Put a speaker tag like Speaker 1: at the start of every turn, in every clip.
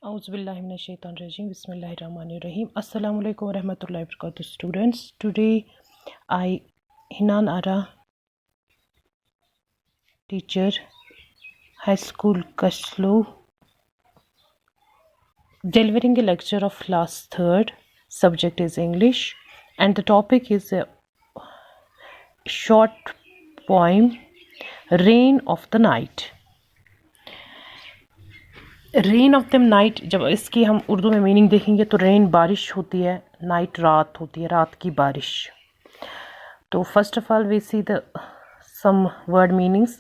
Speaker 1: Auzubillahiminash-shaytanir-rajim. Bismillahir-rahmanir-rahim. Assalamu alaikum warahmatullahi wabarakatuh, students. Today I, Hinan Ara, teacher, high school Kachloo, delivering a lecture of class 3rd. Subject is English and the topic is a short poem, Rain of the Night. Rain of the night, जब इसकी हम उर्दू में meaning देखेंगे तो rain बारिश होती है, night रात होती है, रात की बारिश. तो first of all we see the some word meanings.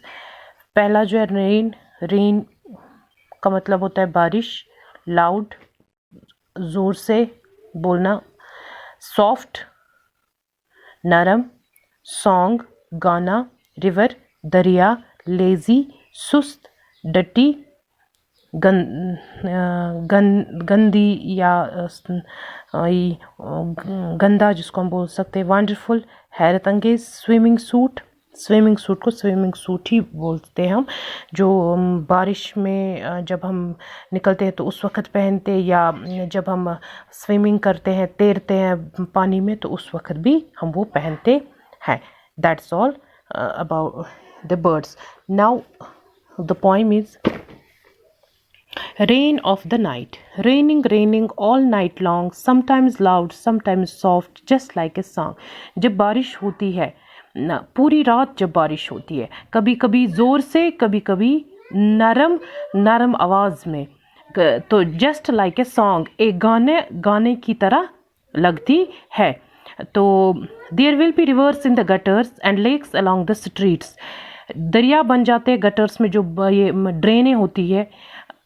Speaker 1: पहला जो है रेन, रेन का मतलब होता है बारिश, लाउड ज़ोर से बोलना, सॉफ्ट नरम, सॉन्ग गाना, रिवर दरिया, लेज़ी सुस्त, डटी गंदी या गंदा जिसको हम बोल सकते हैं, वंडरफुल हैरत अंगेज, स्विमिंग सूट, स्विमिंग सूट को स्विमिंग सूट ही बोलते हैं हम, जो बारिश में जब हम निकलते हैं तो उस वक्त पहनते हैं, या जब हम स्विमिंग करते हैं, तैरते हैं पानी में तो उस वक्त भी हम वो पहनते हैं. That's all about the birds. Now the poem is Rain of the night. Raining, raining all night long, sometimes loud, sometimes soft, just like a song. जब बारिश होती है ना, पूरी रात जब बारिश होती है, कभी कभी ज़ोर से, कभी कभी नरम नरम आवाज़ में, तो जस्ट लाइक ए सॉन्ग, एक गाने की तरह लगती है. तो there will be rivers in the gutters and lakes along the streets. दरिया बन जाते हैं गटर्स में, जो ये ड्रेनें होती है,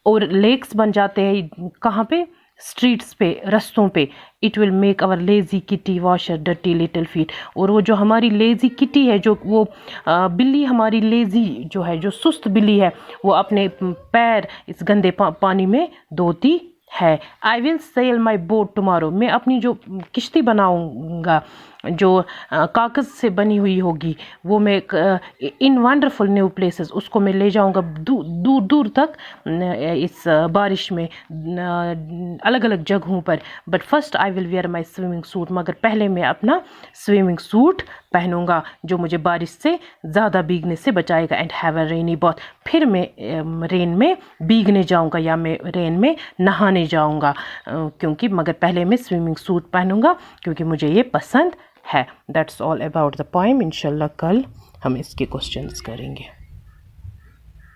Speaker 1: और लेक्स बन जाते हैं कहाँ पे, स्ट्रीट्स पे, रस्तों पे. It will make our lazy kitty wash dirty little feet. और वो जो हमारी लेज़ी किटी है, जो वो बिल्ली हमारी लेज़ी जो है, जो सुस्त बिल्ली है, वो अपने पैर इस गंदे पानी में धोती है. I will sell my boat tomorrow. मैं अपनी जो किश्ती बनाऊंगा, जो कागज़ से बनी हुई होगी, वो मैं इन वंडरफुल न्यू प्लेसेस, उसको मैं ले जाऊंगा दूर दूर तक इस बारिश में, अलग अलग जगहों पर. But first I will where my swimming suit. मगर पहले मैं अपना स्विमिंग सूट पहनूंगा जो मुझे बारिश से ज़्यादा भीगने से बचाएगा. And have a rainy both. फिर मैं रेन में भीगने जाऊंगा या मैं रेन में नहाने जाऊंगा, क्योंकि मगर पहले मैं स्विमिंग सूट पहनूंगा क्योंकि मुझे ये पसंद है. That's all about the poem. इंशाल्लाह कल हम इसके क्वेश्चंस करेंगे.